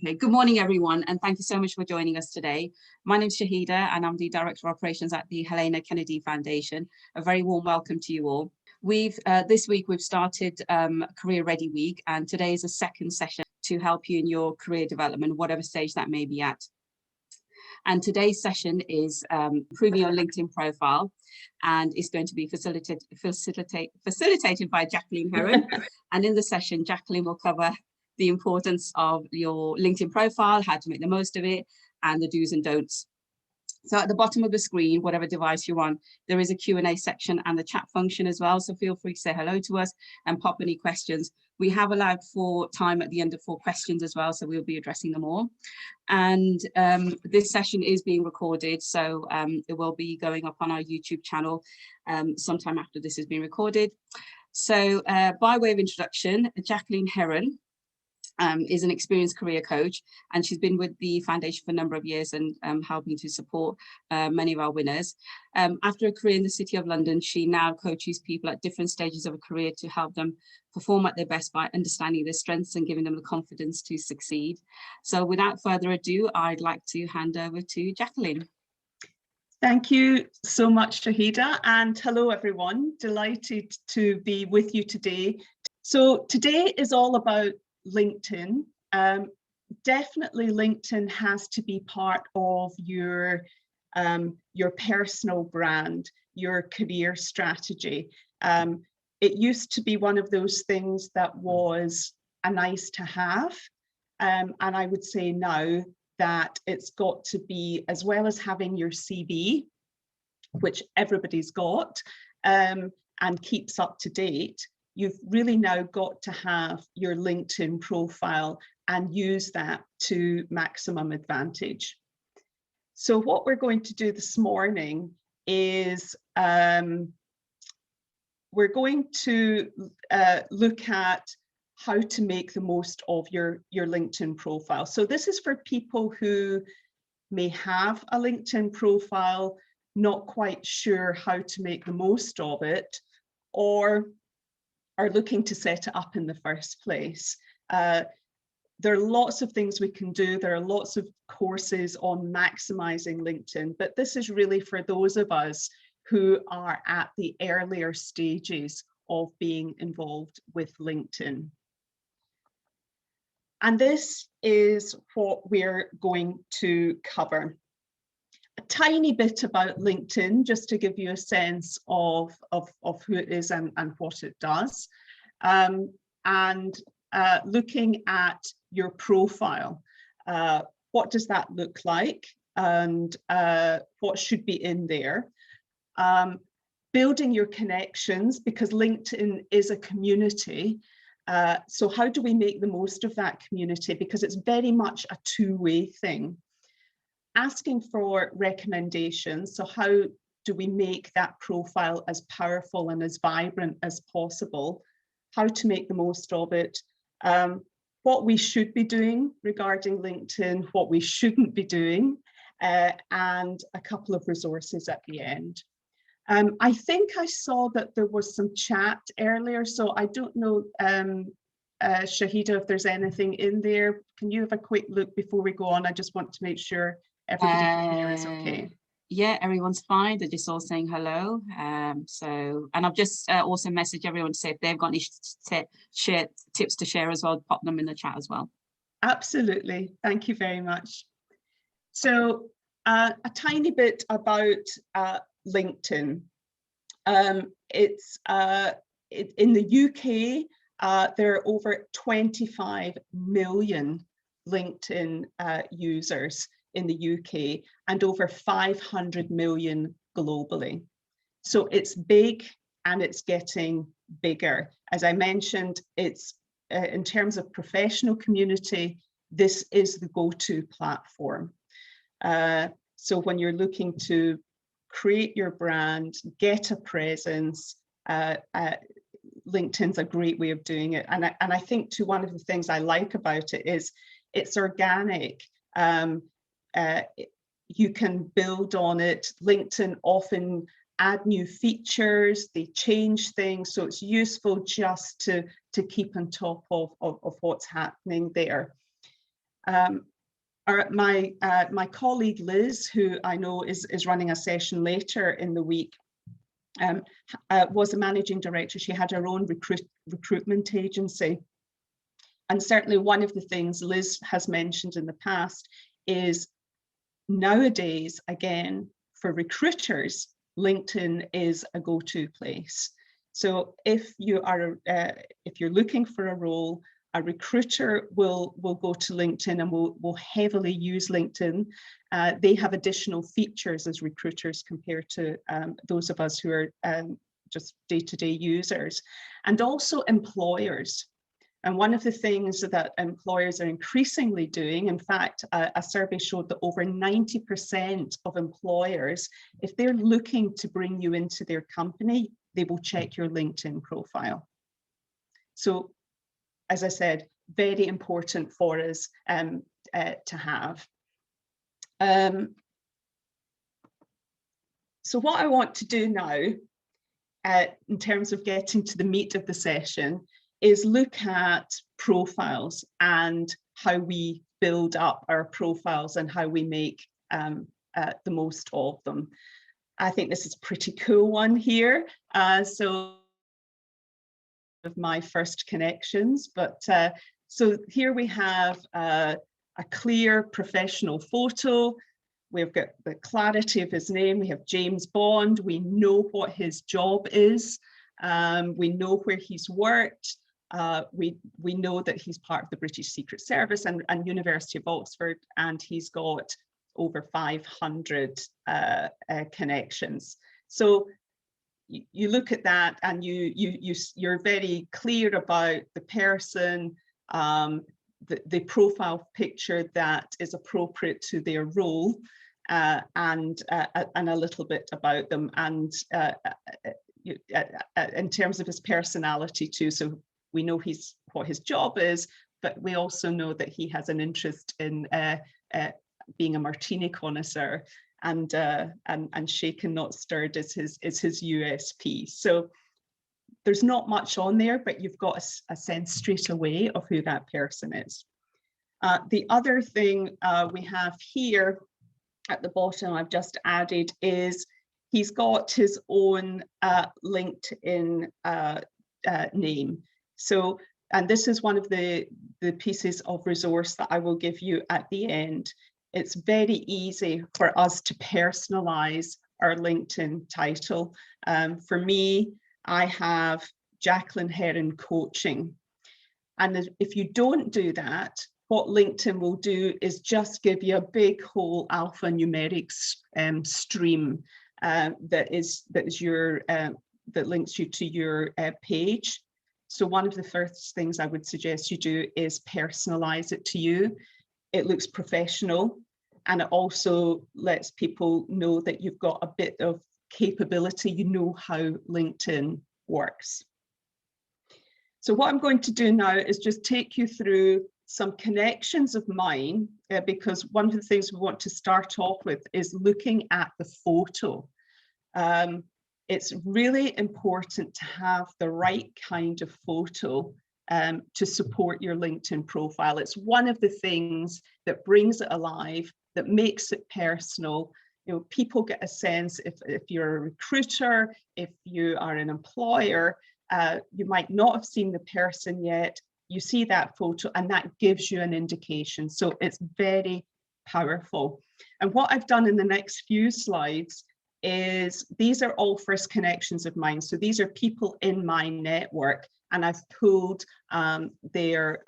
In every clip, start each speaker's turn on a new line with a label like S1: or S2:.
S1: Okay, good morning, everyone, and thank you so much for joining us today. My name is Shahida, and I'm the Director of Operations at the Helena Kennedy Foundation. A very warm welcome to you all. This week we've started Career Ready Week, and today is a second session to help you in your career development, whatever stage that may be at. And today's session is improving your LinkedIn profile, and it's going to be facilitated by Jacqueline Heron. And in the session, Jacqueline will cover the importance of your LinkedIn profile, how to make the most of it, and the do's and don'ts. So at the bottom of the screen, whatever device you're on, there is a Q&A section and the chat function as well. So feel free to say hello to us and pop any questions. We have allowed for time at the end for questions as well, so we'll be addressing them all. And this session is being recorded, so it will be going up on our YouTube channel sometime after this has been recorded. So by way of introduction, Jacqueline Heron is an experienced career coach, and she's been with the foundation for a number of years and helping to support many of our winners. After a career in the City of London, she now coaches people at different stages of a career to help them perform at their best by understanding their strengths and giving them the confidence to succeed. So without further ado, I'd like to hand over to Jacqueline.
S2: Thank you so much, Shahida, and hello everyone. Delighted to be with you today. So today is all about LinkedIn. Definitely LinkedIn has to be part of your personal brand, your career strategy. It used to be one of those things that was a nice to have, and I would say now that it's got to be, as well as having your CV, which everybody's got and keeps up to date, you've really now got to have your LinkedIn profile and use that to maximum advantage. So what we're going to do this morning is we're going to look at how to make the most of your LinkedIn profile. So this is for people who may have a LinkedIn profile, not quite sure how to make the most of it, or are looking to set it up in the first place. There are lots of things we can do. There are lots of courses on maximizing LinkedIn, but this is really for those of us who are at the earlier stages of being involved with LinkedIn. And this is what we're going to cover. A tiny bit about LinkedIn, just to give you a sense of who it is and what it does. Looking at your profile, what does that look like, and what should be in there. Building your connections, because LinkedIn is a community. So how do we make the most of that community? Because it's very much a two-way thing. Asking for recommendations. So how do we make that profile as powerful and as vibrant as possible? How to make the most of it? What we should be doing regarding LinkedIn, what we shouldn't be doing, and a couple of resources at the end. I think I saw that there was some chat earlier, so I don't know, Shahida, if there's anything in there. Can you have a quick look before we go on? I just want to make sure everybody can hear is okay.
S1: Yeah, everyone's fine. They're just all saying hello. And I've just also messaged everyone to say if they've got any tips to share as well, pop them in the chat as well.
S2: Absolutely. Thank you very much. So a tiny bit about LinkedIn. It's in the UK, there are over 25 million LinkedIn users in the UK and over 500 million globally. So it's big and it's getting bigger. As I mentioned, it's in terms of professional community, this is the go-to platform. So when you're looking to create your brand, get a presence, LinkedIn's a great way of doing it. And I think too, one of the things I like about it is it's organic. You can build on it. LinkedIn often add new features, they change things, so it's useful just to keep on top of what's happening there. My colleague Liz, who I know is running a session later in the week, was a managing director. She had her own recruitment agency. And certainly one of the things Liz has mentioned in the past is nowadays, again, for recruiters, LinkedIn is a go-to place. So if you're looking for a role, a recruiter will go to LinkedIn and will heavily use LinkedIn. They have additional features as recruiters compared to those of us who are just day-to-day users, and also employers. And one of the things that employers are increasingly doing, in fact, a survey showed that over 90% of employers, if they're looking to bring you into their company, they will check your LinkedIn profile. So, as I said, very important for us to have. So what I want to do now, in terms of getting to the meat of the session, is look at profiles and how we build up our profiles and how we make the most of them. I think this is a pretty cool one here. So of my first connections, but so here we have a clear professional photo. We've got the clarity of his name. We have James Bond. We know what his job is. We know where he's worked. We know that he's part of the British Secret Service and University of Oxford, and he's got over 500 connections. So you look at that and you're very clear about the person, the profile picture that is appropriate to their role, and a little bit about them, and in terms of his personality too. So we know what his job is, but we also know that he has an interest in being a martini connoisseur, and shaken not stirred is his USP. So there's not much on there, but you've got a sense straight away of who that person is. The other thing we have here at the bottom, I've just added, is he's got his own LinkedIn name. So, and this is one of the pieces of resource that I will give you at the end. It's very easy for us to personalize our LinkedIn title. For me, I have Jacqueline Heron Coaching. And if you don't do that, what LinkedIn will do is just give you a big whole alphanumeric stream that links you to your page. So one of the first things I would suggest you do is personalize it to you. It looks professional, and it also lets people know that you've got a bit of capability, you know how LinkedIn works. So what I'm going to do now is just take you through some connections of mine, because one of the things we want to start off with is looking at the photo. It's really important to have the right kind of photo to support your LinkedIn profile. It's one of the things that brings it alive, that makes it personal. You know, people get a sense, if you're a recruiter, if you are an employer, you might not have seen the person yet. You see that photo and that gives you an indication. So it's very powerful. And what I've done in the next few slides is, these are all first connections of mine. So these are people in my network, and I've pulled their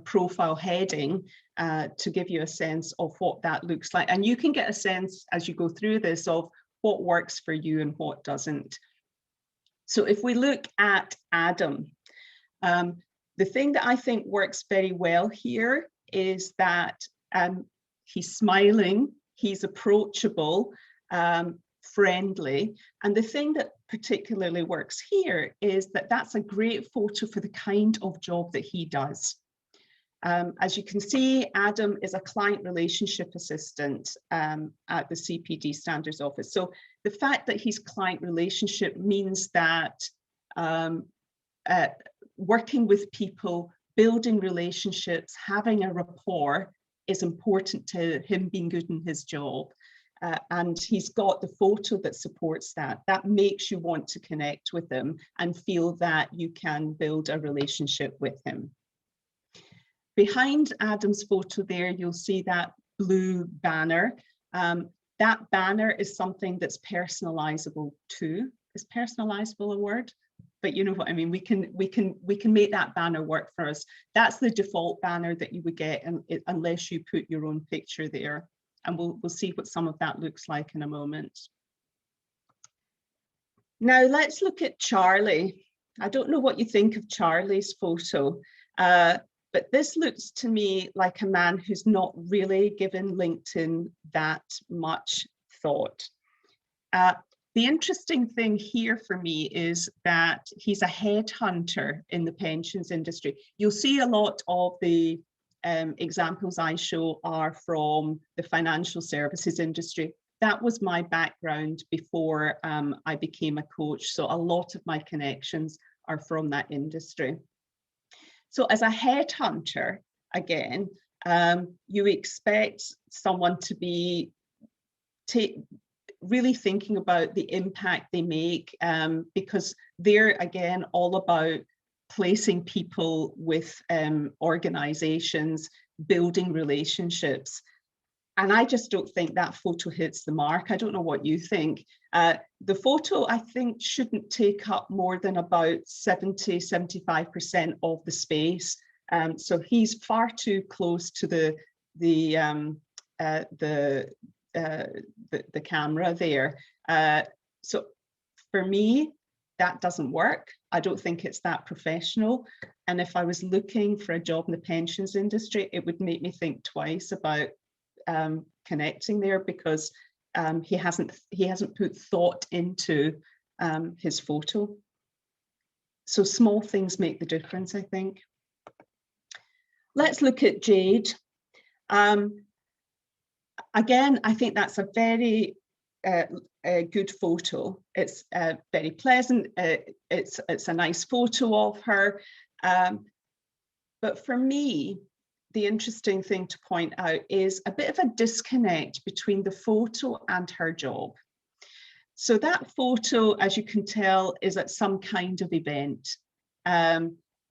S2: profile heading to give you a sense of what that looks like. And you can get a sense as you go through this of what works for you and what doesn't. So if we look at Adam, the thing that I think works very well here is that he's smiling, he's approachable, friendly. And the thing that particularly works here is that that's a great photo for the kind of job that he does. As you can see, Adam is a client relationship assistant at the CPD Standards Office. So the fact that he's client relationship means that working with people building relationships, having a rapport is important to him being good in his job. And he's got the photo that supports that. That makes you want to connect with him and feel that you can build a relationship with him. Behind Adam's photo there, you'll see that blue banner. That banner is something that's personalizable too. Is personalizable a word? But you know what I mean. We can make that banner work for us. That's the default banner that you would get, unless you put your own picture there. And we'll see what some of that looks like in a moment. Now let's look at Charlie. I don't know what you think of Charlie's photo, but this looks to me like a man who's not really given LinkedIn that much thought. The interesting thing here for me is that he's a headhunter in the pensions industry. You'll see a lot of the examples I show are from the financial services industry. That was my background before I became a coach. So a lot of my connections are from that industry. So as a headhunter, again, you expect someone to be really thinking about the impact they make, because they're, again, all about placing people with organizations, building relationships. And I just don't think that photo hits the mark. I don't know what you think. The photo, I think, shouldn't take up more than about 70–75% of the space. So he's far too close to the camera there. So for me, that doesn't work. I don't think it's that professional. And if I was looking for a job in the pensions industry, it would make me think twice about connecting there, because he hasn't put thought into his photo. So small things make the difference, I think. Let's look at Jade. Again, I think that's a very a good photo. It's very pleasant. It's a nice photo of her. But for me, the interesting thing to point out is a bit of a disconnect between the photo and her job. So that photo, as you can tell, is at some kind of event.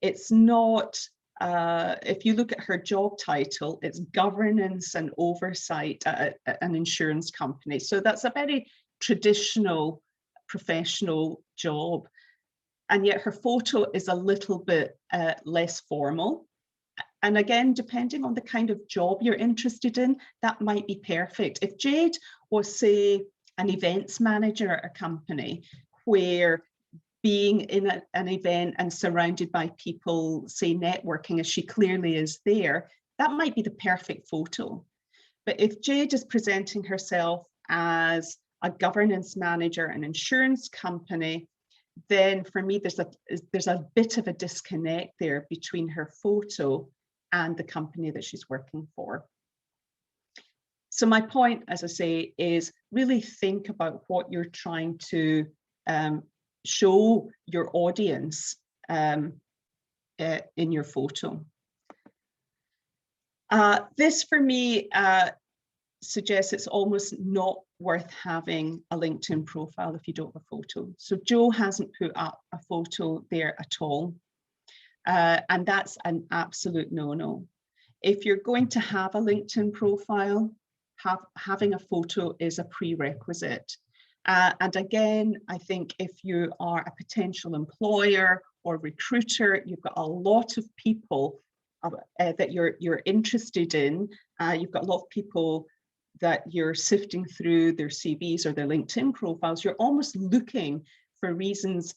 S2: It's not, if you look at her job title, it's governance and oversight at an insurance company. So that's a very traditional professional job. And yet her photo is a little bit less formal. And again, depending on the kind of job you're interested in, that might be perfect. If Jade was, say, an events manager at a company, where being in an event and surrounded by people, say, networking, as she clearly is there, that might be the perfect photo. But if Jade is presenting herself as a governance manager, an insurance company, then for me, there's a bit of a disconnect there between her photo and the company that she's working for. So my point, as I say, is really think about what you're trying to show your audience in your photo. This for me suggests it's almost not worth having a LinkedIn profile if you don't have a photo. So Joe hasn't put up a photo there at all. And that's an absolute no-no. If you're going to have a LinkedIn profile, having a photo is a prerequisite. And again, I think if you are a potential employer or recruiter, you've got a lot of people that you're interested in. You've got a lot of people that you're sifting through their CVs or their LinkedIn profiles. You're almost looking for reasons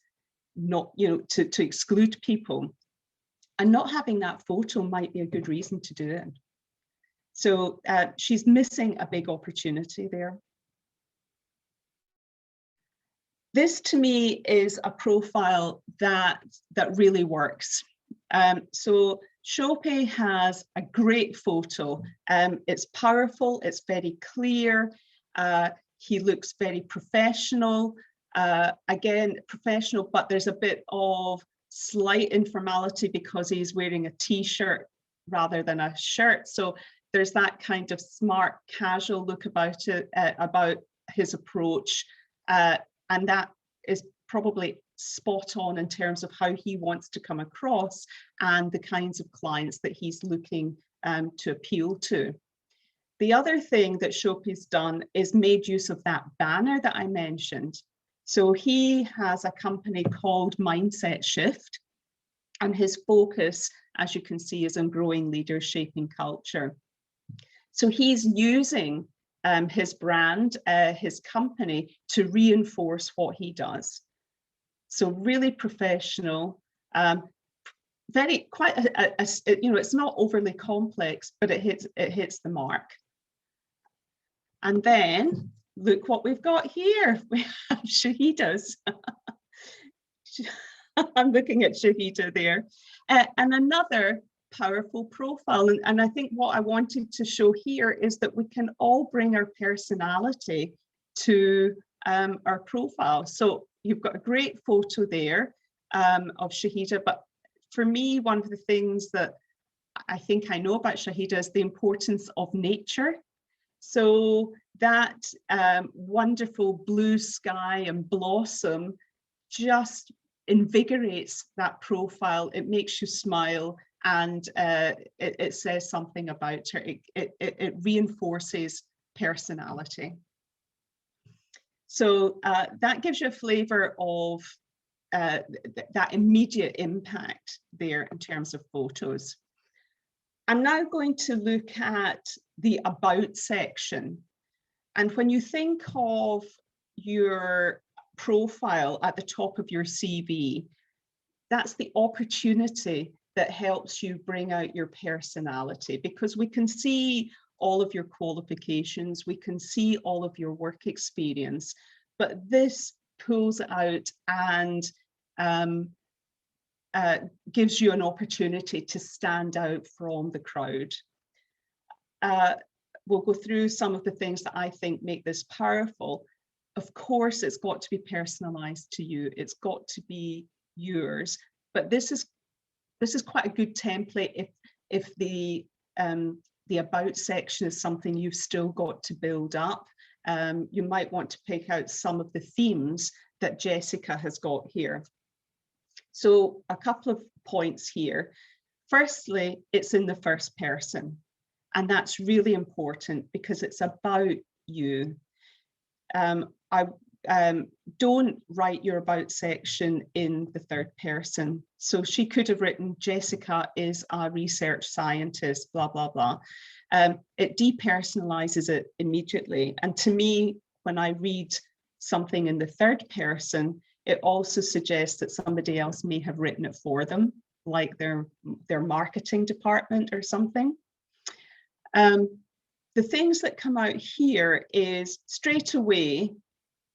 S2: not, to exclude people. And not having that photo might be a good reason to do it. So she's missing a big opportunity there. This to me is a profile that really works. So Shope has a great photo. It's powerful, it's very clear. He looks very professional. Again, professional, but there's a bit of slight informality because he's wearing a t-shirt rather than a shirt. So there's that kind of smart, casual look about it, about his approach. And that is probably spot on in terms of how he wants to come across and the kinds of clients that he's looking to appeal to. The other thing that Shopi's done is made use of that banner that I mentioned. So he has a company called Mindset Shift, and his focus, as you can see, is on growing leaders, shaping culture. So he's using his brand, his company, to reinforce what he does. So really professional, quite you know, it's not overly complex, but it hits the mark. And then look what we've got here. We have Shahida's. I'm looking at Shahida there. And another powerful profile. And I think what I wanted to show here is that we can all bring our personality to our profile. So you've got a great photo there of Shahida. But for me, one of the things that I think I know about Shahida is the importance of nature. So that wonderful blue sky and blossom just invigorates that profile. It makes you smile, and it says something about her. It reinforces personality. So that gives you a flavor of that immediate impact there in terms of photos. I'm now going to look at the About section. And when you think of your profile at the top of your CV, that's the opportunity that helps you bring out your personality, because we can see all of your qualifications, we can see all of your work experience, but this pulls it out and gives you an opportunity to stand out from the crowd. We'll go through some of the things that I think make this powerful. Of course, it's got to be personalized to you. It's got to be yours. But this is quite a good template if the About section is something you've still got to build up. You might want to pick out some of the themes that Jessica has got here. So a couple of points here. Firstly, it's in the first person, and that's really important because it's about you. Don't write your About section in the third person. So she could have written, Jessica is a research scientist, blah, blah, blah. It depersonalizes it immediately. And to me, when I read something in the third person, it also suggests that somebody else may have written it for them, like their marketing department or something. The things that come out here is straight away,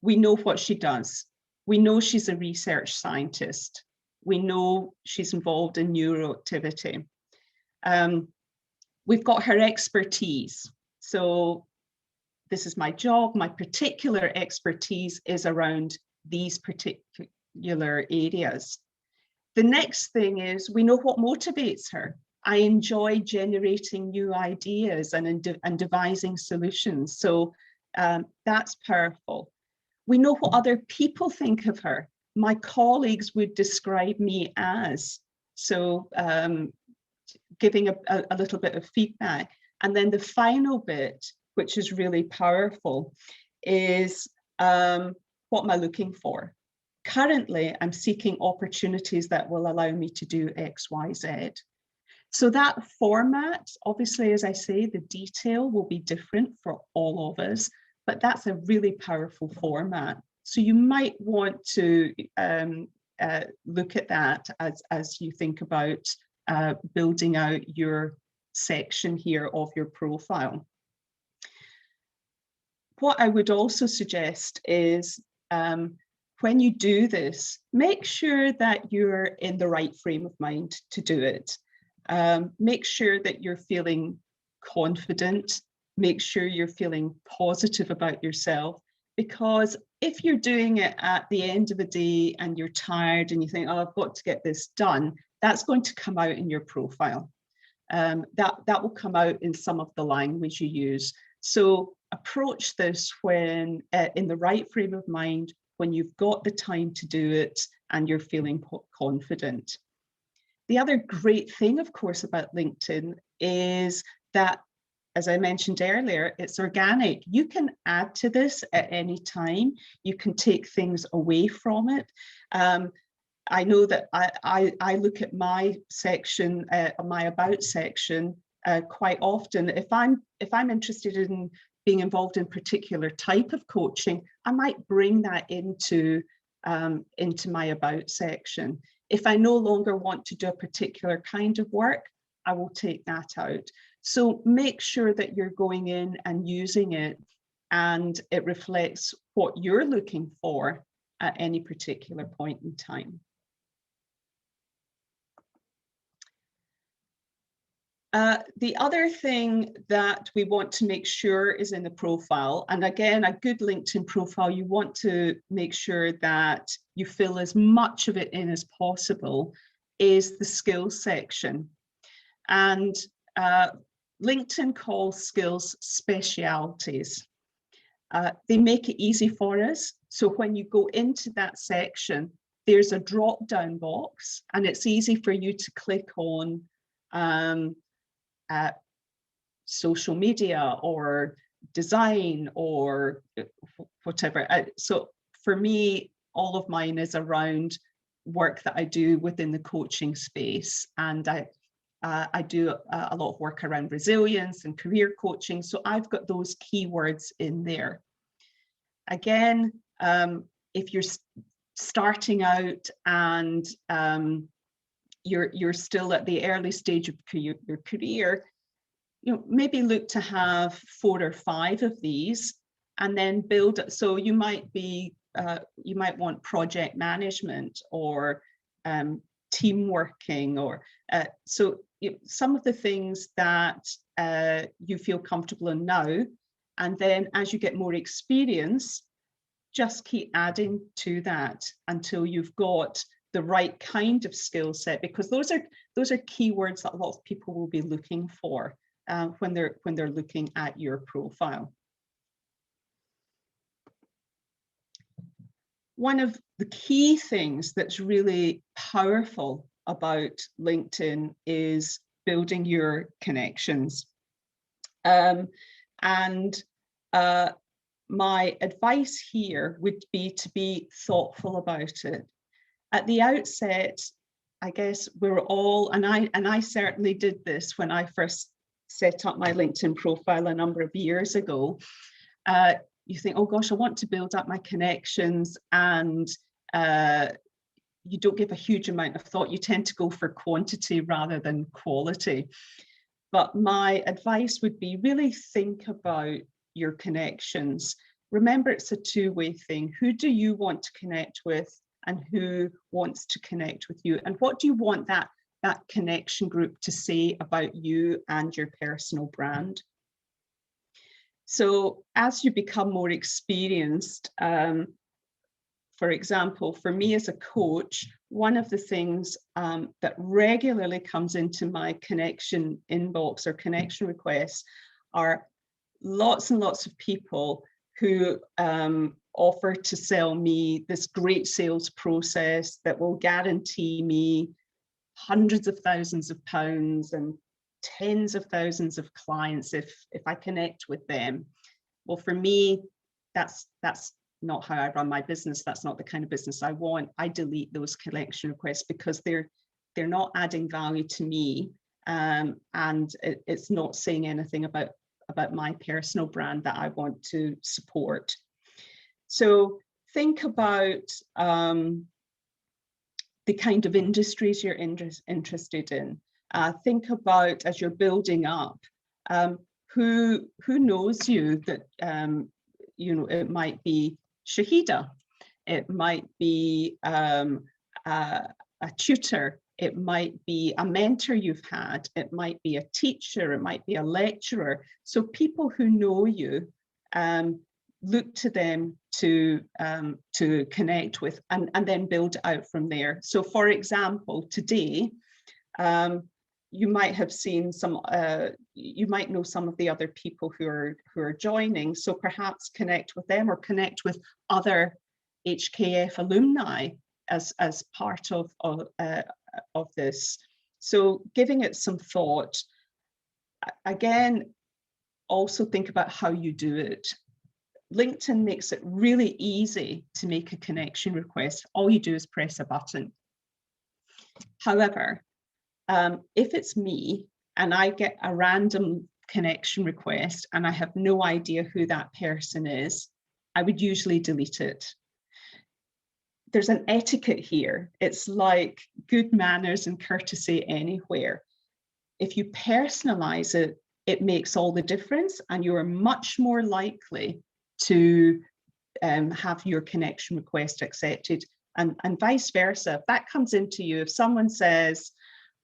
S2: we know what she does. We know she's a research scientist. We know she's involved in neuroactivity. We've got her expertise. So this is my job. My particular expertise is around these particular areas. The next thing is we know what motivates her. I enjoy generating new ideas and devising solutions. So that's powerful. We know what other people think of her. My colleagues would describe me as. So giving a little bit of feedback. And then the final bit, which is really powerful, is what am I looking for? Currently, I'm seeking opportunities that will allow me to do X, Y, Z. So that format, obviously, as I say, the detail will be different for all of us, but that's a really powerful format. So you might want to look at that as you think about building out your section here of your profile. What I would also suggest is when you do this, make sure that you're in the right frame of mind to do it. Make sure that you're feeling confident, make sure you're feeling positive about yourself, because if you're doing it at the end of the day and you're tired and you think, oh, I've got to get this done, that's going to come out in your profile. That will come out in some of the language you use. So approach this when in the right frame of mind, when you've got the time to do it and you're feeling confident. The other great thing, of course, about LinkedIn is that, as I mentioned earlier, it's organic. You can add to this at any time. You can take things away from it. I know that I look at my section, my about section, quite often. If I'm interested in being involved in a particular type of coaching, I might bring that into my about section. If I no longer want to do a particular kind of work, I will take that out. So make sure that you're going in and using it and it reflects what you're looking for at any particular point in time. The other thing that we want to make sure is in the profile, and again, a good LinkedIn profile, you want to make sure that you fill as much of it in as possible, is the skills section. And LinkedIn calls skills specialities. They make it easy for us. So when you go into that section, there's a drop-down box, and it's easy for you to click on social media or design or whatever. So for me, all of mine is around work that I do within the coaching space, and I do a lot of work around resilience and career coaching. So I've got those keywords in there. Again, if you're starting out and you're still at the early stage of your career, maybe look to have 4 or 5 of these and then build it. So you might want project management or team working, or so some of the things that you feel comfortable in now, and then as you get more experience, just keep adding to that until you've got the right kind of skill set, because those are keywords that a lot of people will be looking for when they're looking at your profile. One of the key things that's really powerful about LinkedIn is building your connections. My advice here would be to be thoughtful about it. At the outset, I guess we're all, and I certainly did this when I first set up my LinkedIn profile a number of years ago. You think, oh gosh, I want to build up my connections, and you don't give a huge amount of thought. You tend to go for quantity rather than quality. But my advice would be really think about your connections. Remember, it's a two-way thing. Who do you want to connect with, and who wants to connect with you? And what do you want that connection group to say about you and your personal brand? So as you become more experienced, for example, for me as a coach, one of the things that regularly comes into my connection inbox or connection requests are lots and lots of people who offer to sell me this great sales process that will guarantee me hundreds of thousands of pounds and tens of thousands of clients if I connect with them. Well, for me, that's not how I run my business. That's not the kind of business I want. I delete those connection requests because they're not adding value to me, and it's not saying anything about my personal brand that I want to support. So think about the kind of industries you're interested in. Think about, as you're building up, who knows you, that it might be Shahida, it might be a tutor, it might be a mentor you've had, it might be a teacher, it might be a lecturer. So people who know you, look to them to connect with, and then build out from there. So for example, today, you might have seen some, you might know some of the other people who are joining, so perhaps connect with them or connect with other HKF alumni as part of this. So giving it some thought. Again, also think about how you do it. LinkedIn makes it really easy to make a connection request. All you do is press a button. However, if it's me and I get a random connection request and I have no idea who that person is, I would usually delete it. There's an etiquette here. It's like good manners and courtesy anywhere. If you personalize it, it makes all the difference, and you're much more likely to have your connection request accepted, and vice versa. If that comes into you, if someone says,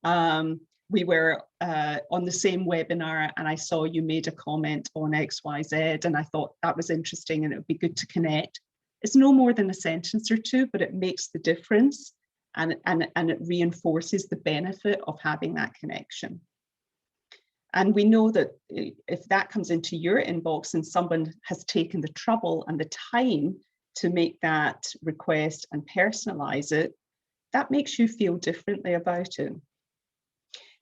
S2: we were on the same webinar and I saw you made a comment on XYZ and I thought that was interesting and it would be good to connect. It's no more than a sentence or two, but it makes the difference, and it reinforces the benefit of having that connection. And we know that if that comes into your inbox and someone has taken the trouble and the time to make that request and personalize it, that makes you feel differently about it.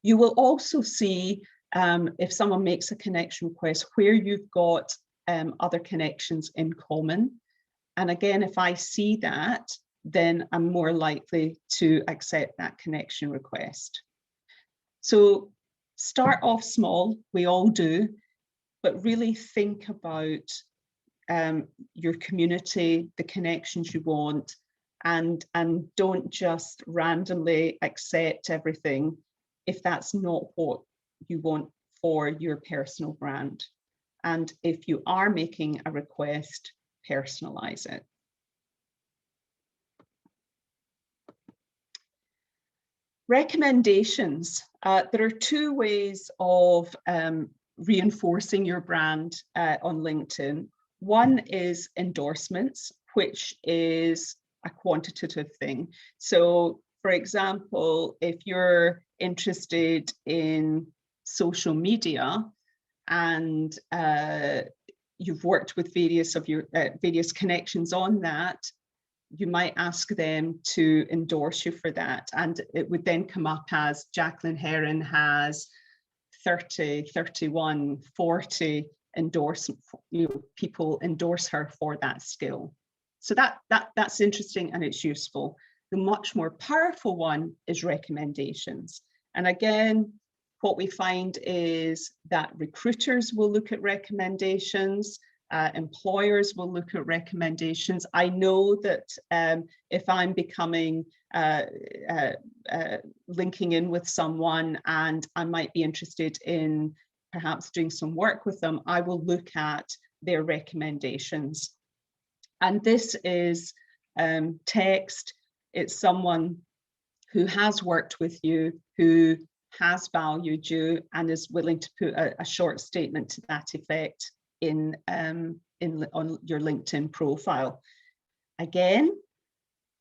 S2: You will also see if someone makes a connection request where you've got other connections in common. And again, if I see that, then I'm more likely to accept that connection request. So start off small, we all do, but really think about your community, the connections you want, and don't just randomly accept everything if that's not what you want for your personal brand. And if you are making a request, personalize it. Recommendations. There are two ways of reinforcing your brand on LinkedIn. One is endorsements, which is a quantitative thing. So for example, if you're interested in social media and you've worked with various of your various connections on that, you might ask them to endorse you for that. And it would then come up as Jacqueline Heron has 30, 31, 40 endorsement, people endorse her for that skill. So that's interesting and it's useful. The much more powerful one is recommendations. And again, what we find is that recruiters will look at recommendations, employers will look at recommendations. I know that if I'm becoming, linking in with someone and I might be interested in perhaps doing some work with them, I will look at their recommendations. And this is text. It's someone who has worked with you, who has valued you and is willing to put a short statement to that effect on your LinkedIn profile. Again,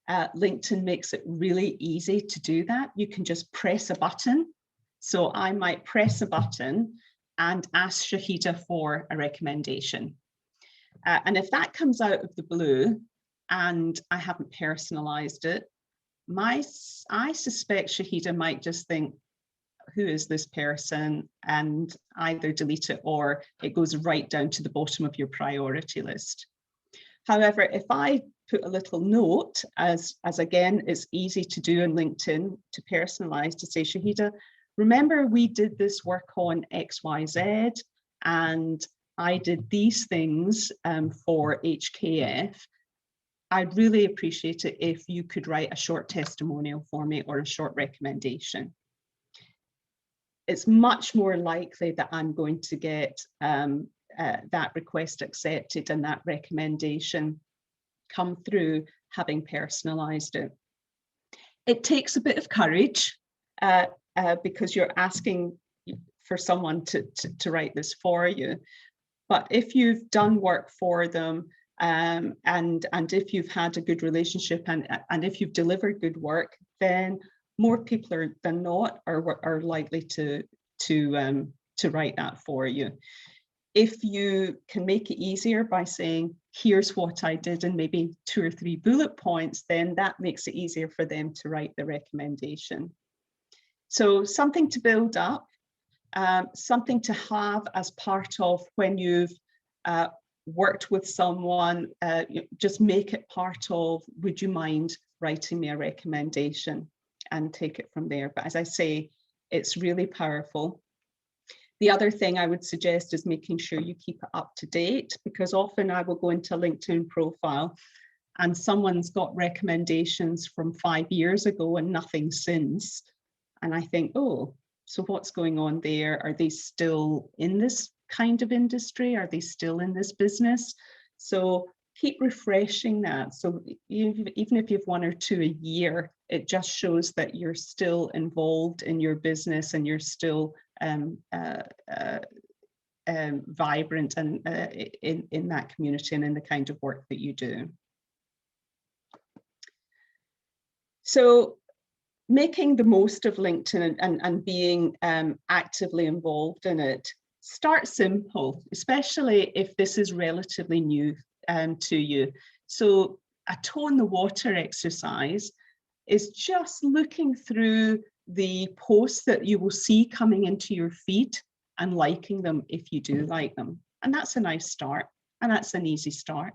S2: LinkedIn makes it really easy to do that. You can just press a button. So I might press a button and ask Shahida for a recommendation. And if that comes out of the blue and I haven't personalized it, I suspect Shahida might just think, who is this person, and either delete it or it goes right down to the bottom of your priority list. However, if I put a little note, as again, it's easy to do on LinkedIn to personalize, to say, Shahida, remember we did this work on XYZ and I did these things for HKF. I'd really appreciate it if you could write a short testimonial for me or a short recommendation. It's much more likely that I'm going to get that request accepted and that recommendation come through having personalized it. It takes a bit of courage because you're asking for someone to write this for you. But if you've done work for them, and if you've had a good relationship and if you've delivered good work, then more people than not are likely to write that for you. If you can make it easier by saying, here's what I did, and maybe 2 or 3 bullet points, then that makes it easier for them to write the recommendation. So something to build up, something to have as part of when you've worked with someone, just make it part of, would you mind writing me a recommendation, and take it from there. But as I say, it's really powerful. The other thing I would suggest is making sure you keep it up to date, because often I will go into a LinkedIn profile and someone's got recommendations from 5 years ago and nothing since. And I think, oh, so what's going on there? Are they still in this kind of industry? Are they still in this business? So keep refreshing that. So even if you have 1 or 2 a year, it just shows that you're still involved in your business and you're still vibrant and in that community and in the kind of work that you do. So making the most of LinkedIn and being actively involved in it, start simple, especially if this is relatively new to you. So a toe in the water exercise is just looking through the posts that you will see coming into your feed and liking them if you do like them. And that's a nice start, and that's an easy start.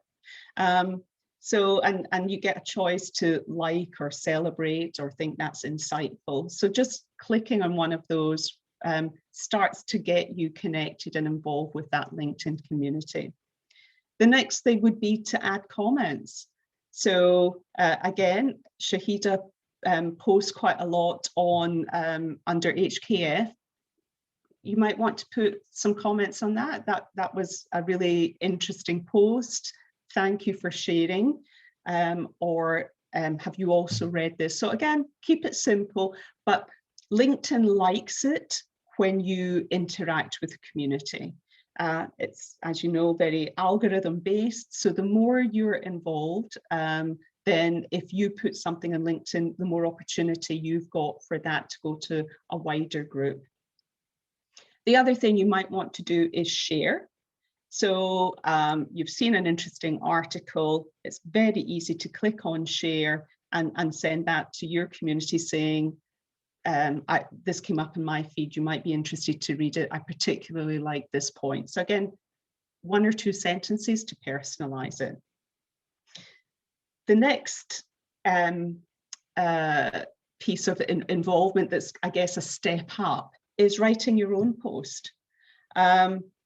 S2: So, and you get a choice to like or celebrate or think that's insightful. So just clicking on one of those starts to get you connected and involved with that LinkedIn community. The next thing would be to add comments. So again, Shahida posts quite a lot on under HKF. You might want to put some comments on that. That was a really interesting post. Thank you for sharing. Or have you also read this? So again, keep it simple, but LinkedIn likes it when you interact with the community. It's, as you know, very algorithm based. So the more you're involved, then if you put something on LinkedIn, the more opportunity you've got for that to go to a wider group. The other thing you might want to do is share. So you've seen an interesting article. It's very easy to click on share and send that to your community saying, this came up in my feed, you might be interested to read it. I particularly like this point. So again, 1 or 2 sentences to personalize it. The next piece of involvement that's, I guess, a step up is writing your own post.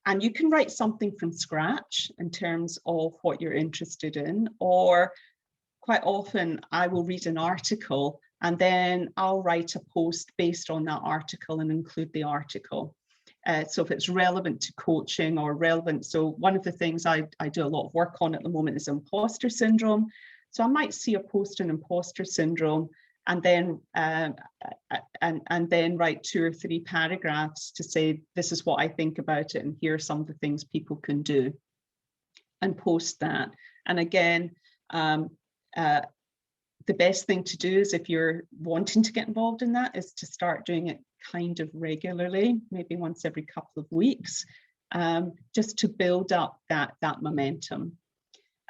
S2: And you can write something from scratch in terms of what you're interested in, or quite often I will read an article and then I'll write a post based on that article and include the article. So if it's relevant to coaching or relevant, so one of the things I do a lot of work on at the moment is imposter syndrome. So I might see a post on imposter syndrome and then write 2 or 3 paragraphs to say, this is what I think about it, and here are some of the things people can do, and post that. And again, the best thing to do is, if you're wanting to get involved in that, is to start doing it kind of regularly, maybe once every couple of weeks, just to build up that momentum.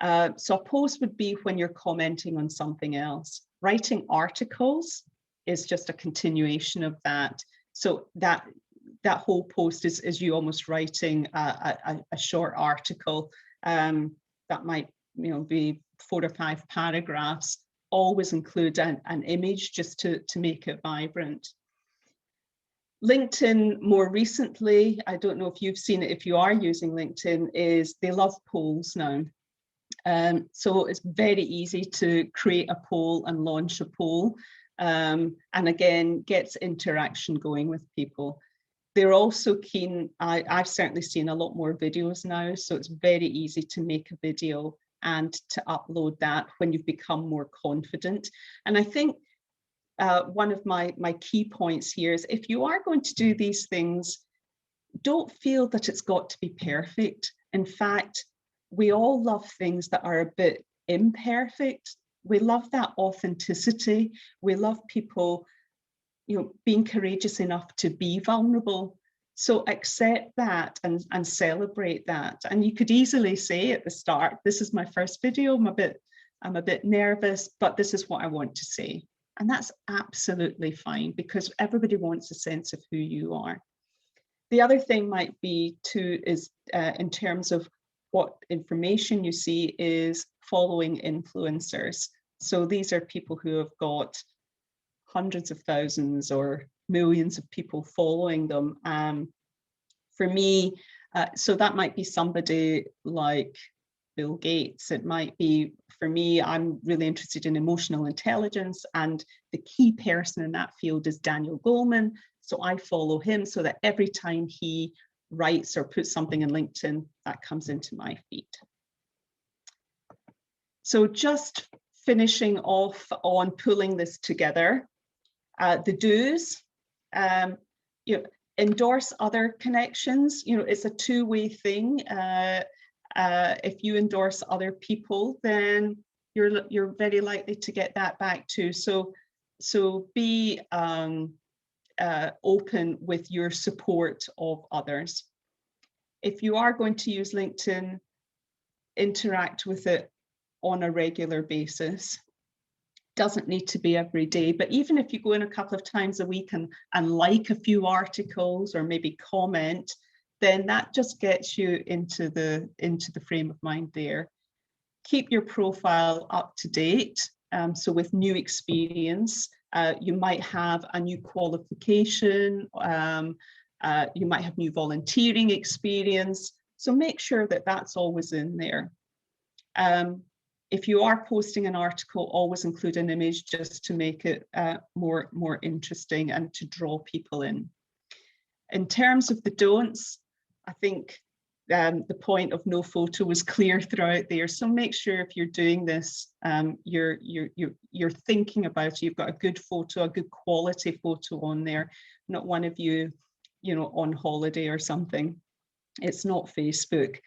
S2: So a post would be when you're commenting on something else. Writing articles is just a continuation of that. So that whole post is you almost writing a short article that might be 4 or 5 paragraphs. Always include an image just to make it vibrant. LinkedIn more recently, I don't know if you've seen it, if you are using LinkedIn, is they love polls now. So it's very easy to create a poll and launch a poll, and again gets interaction going with people. They're also keen, I've certainly seen a lot more videos now, so it's very easy to make a video and to upload that when you've become more confident. And I think one of my key points here is, if you are going to do these things, don't feel that it's got to be perfect. In fact, we all love things that are a bit imperfect. We love that authenticity. We love people, being courageous enough to be vulnerable. So accept that and celebrate that. And you could easily say at the start, this is my first video, I'm a bit nervous, but this is what I want to say. And that's absolutely fine, because everybody wants a sense of who you are. The other thing might be too is in terms of what information you see is following influencers. So these are people who have got hundreds of thousands or millions of people following them. For me, so that might be somebody like Bill Gates. It might be, for me, I'm really interested in emotional intelligence, and the key person in that field is Daniel Goleman. So I follow him so that every time he writes or puts something in LinkedIn, that comes into my feed. So just finishing off on pulling this together, the do's, endorse other connections. It's a two-way thing. If you endorse other people, then you're very likely to get that back too. So be open with your support of others. If you are going to use LinkedIn, interact with it on a regular basis. Doesn't need to be every day, but even if you go in a couple of times a week and like a few articles or maybe comment, then that just gets you into the frame of mind there. Keep your profile up to date. So with new experience, you might have a new qualification, you might have new volunteering experience. So make sure that that's always in there. If you are posting an article, always include an image just to make it more interesting and to draw people in. In terms of the don'ts, I think the point of no photo was clear throughout there. So make sure if you're doing this, you're thinking about it. You've got a good photo, a good quality photo on there, not one of you, on holiday or something. It's not Facebook.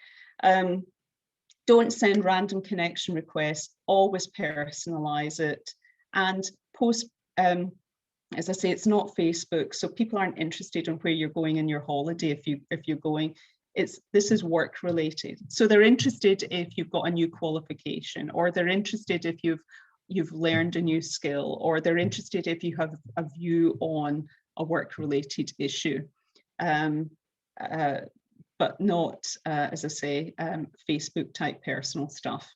S2: Don't send random connection requests, always personalize it, and post, as I say, it's not Facebook, so people aren't interested in where you're going in your holiday if you're going. This is work related. So they're interested if you've got a new qualification, or they're interested if you've learned a new skill, or they're interested if you have a view on a work related issue. But not, as I say, Facebook type personal stuff.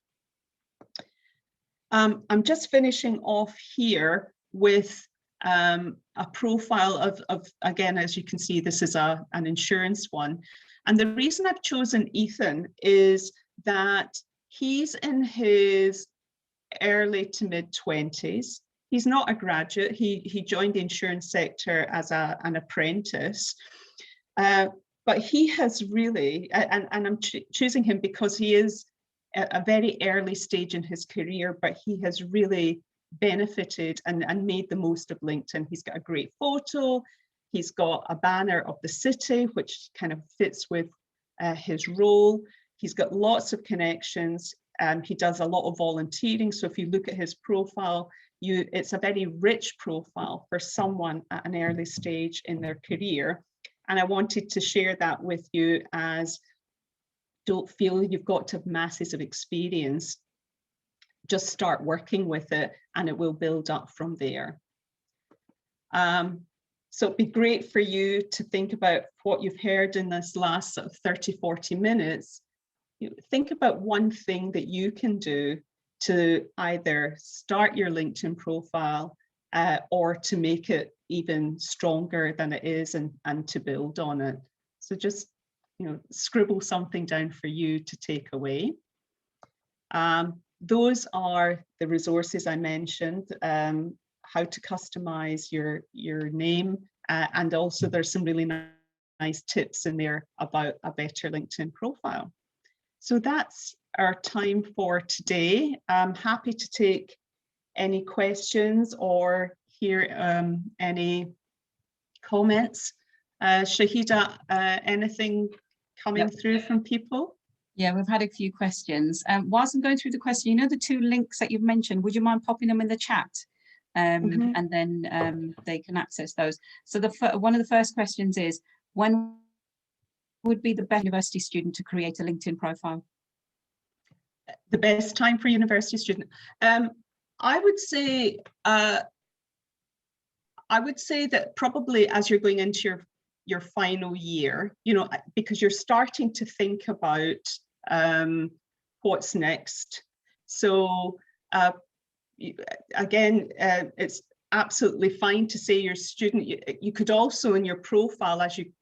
S2: I'm just finishing off here with a profile of, again, as you can see, this is an insurance one. And the reason I've chosen Ethan is that he's in his early to mid 20s. He's not a graduate. He joined the insurance sector as an apprentice. But he has really, and I'm choosing him because he is at a very early stage in his career, but he has really benefited and made the most of LinkedIn. He's got a great photo. He's got a banner of the city, which kind of fits with his role. He's got lots of connections. He does a lot of volunteering. So if you look at his profile, it's a very rich profile for someone at an early stage in their career. And I wanted to share that with you, as don't feel you've got to have masses of experience. Just start working with it and it will build up from there. So it'd be great for you to think about what you've heard in this last sort of 30, 40 minutes. Think about one thing that you can do to either start your LinkedIn profile or to make it even stronger than it is and to build on it. So just, scribble something down for you to take away. Those are the resources I mentioned, how to customize your name, and also there's some really nice tips in there about a better LinkedIn profile. So that's our time for today. I'm happy to take any questions or hear any comments. Shahida, anything coming through from people?
S1: Yeah, we've had a few questions. Whilst I'm going through the question, you know, the 2 links that you've mentioned, would you mind popping them in the chat? And then they can access those. So one of the first questions is, when would be the best university student to create a LinkedIn profile?
S2: The best time for a university student? I would say that probably as you're going into your final year, you know, because you're starting to think about what's next. So again, it's absolutely fine to say your student. You could also in your profile as you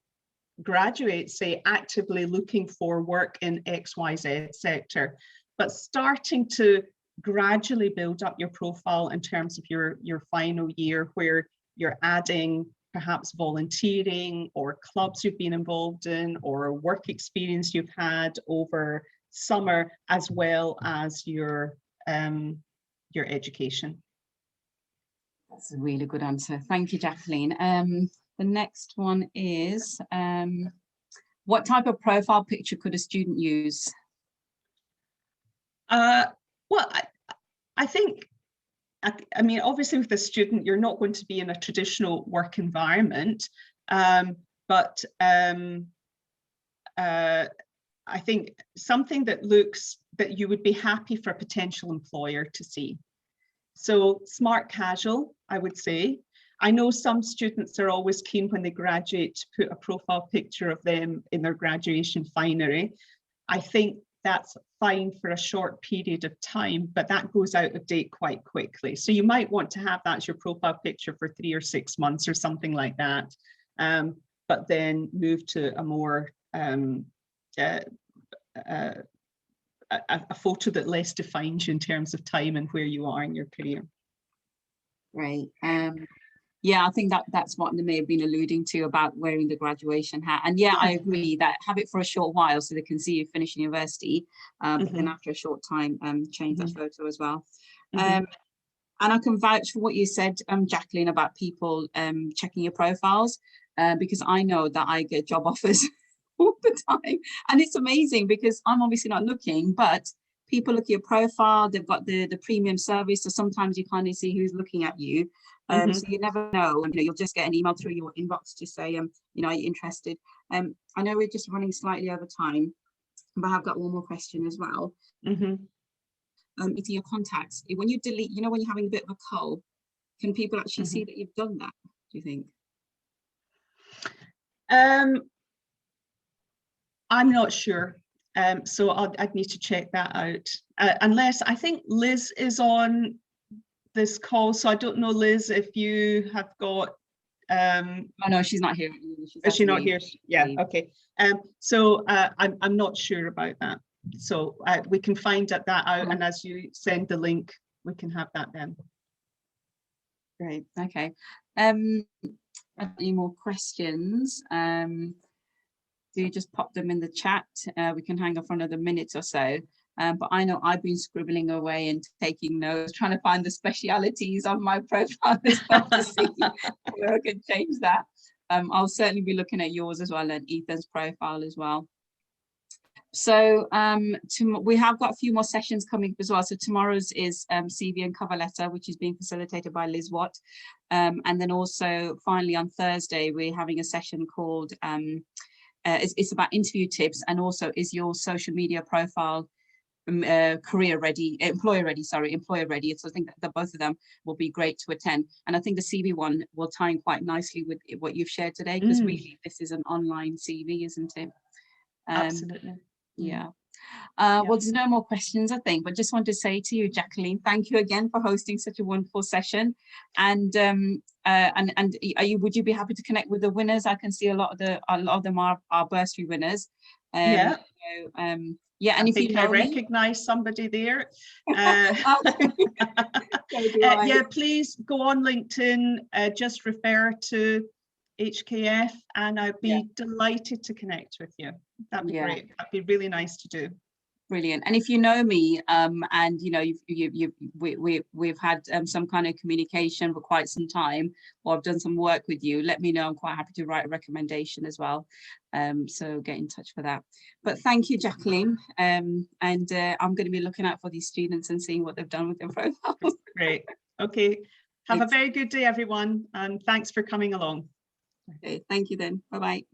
S2: graduate say actively looking for work in XYZ sector, but starting to gradually build up your profile in terms of your final year, where you're adding perhaps volunteering or clubs you've been involved in or work experience you've had over summer, as well as your education.
S1: That's a really good answer. Thank you, Jacqueline. The next one is, what type of profile picture could a student use?
S2: Well, I think, I mean, obviously with a student, you're not going to be in a traditional work environment, but I think something that you would be happy for a potential employer to see. So smart casual, I would say. I know some students are always keen when they graduate to put a profile picture of them in their graduation finery. I think that's fine for a short period of time, but that goes out of date quite quickly. So you might want to have that as your profile picture for 3 or 6 months or something like that, but then move to a more a photo that less defines you in terms of time and where you are in your career.
S1: Right. Yeah, I think that's what they may have been alluding to about wearing the graduation hat. And yeah, I agree that have it for a short while so they can see you finish university, but then after a short time, change that photo as well. And I can vouch for what you said, Jacqueline, about people checking your profiles, because I know that I get job offers all the time. And it's amazing because I'm obviously not looking, but people look at your profile, they've got the premium service, so sometimes you kind of see who's looking at you. So you never know, and you'll just get an email through your inbox to say, are you interested? I know we're just running slightly over time, but I've got one more question as well. It's your contacts. When you delete, when you're having a bit of a cull, can people actually see that you've done that, do you think?
S2: I'm not sure. So I'd need to check that out. Unless I think Liz is on this call, so I don't know, Liz, if you have got
S1: oh no, she's not here.
S2: Is she not here? Yeah, okay. So I'm not sure about that, so we can find that out, and as you send the link we can have that then.
S1: Great. Okay. Any more questions? Do just pop them in the chat. We can hang on for another minute or so. But I know I've been scribbling away and taking notes, trying to find the specialities on my profile as well to see where I can change that. I'll certainly be looking at yours as well and Ethan's profile as well. So we have got a few more sessions coming as well. So tomorrow's is CV and cover letter, which is being facilitated by Liz Watt. And then also finally on Thursday, we're having a session called, it's about interview tips, and also is your social media profile employer ready. So I think that both of them will be great to attend, and I think the CV one will tie in quite nicely with what you've shared today, because really this is an online CV, isn't it?
S2: Absolutely.
S1: Yeah. Well, there's no more questions, I think, but just want to say to you, Jacqueline, thank you again for hosting such a wonderful session. And would you be happy to connect with the winners? I can see a lot of them are bursary winners.
S2: Yeah.
S1: So, yeah, and
S2: I
S1: if
S2: think
S1: you know
S2: I recognize somebody there. Yeah, please go on LinkedIn, just refer to HKF, and I'd be delighted to connect with you. That'd be great. That'd be really nice to do.
S1: Brilliant. And if you know me, and you know we've had some kind of communication for quite some time, or I've done some work with you, let me know. I'm quite happy to write a recommendation as well. So get in touch for that. But thank you, Jacqueline. And I'm going to be looking out for these students and seeing what they've done with their profiles.
S2: Great. Okay. Have a very good day, everyone, and thanks for coming along.
S1: Okay. Thank you then. Bye-bye.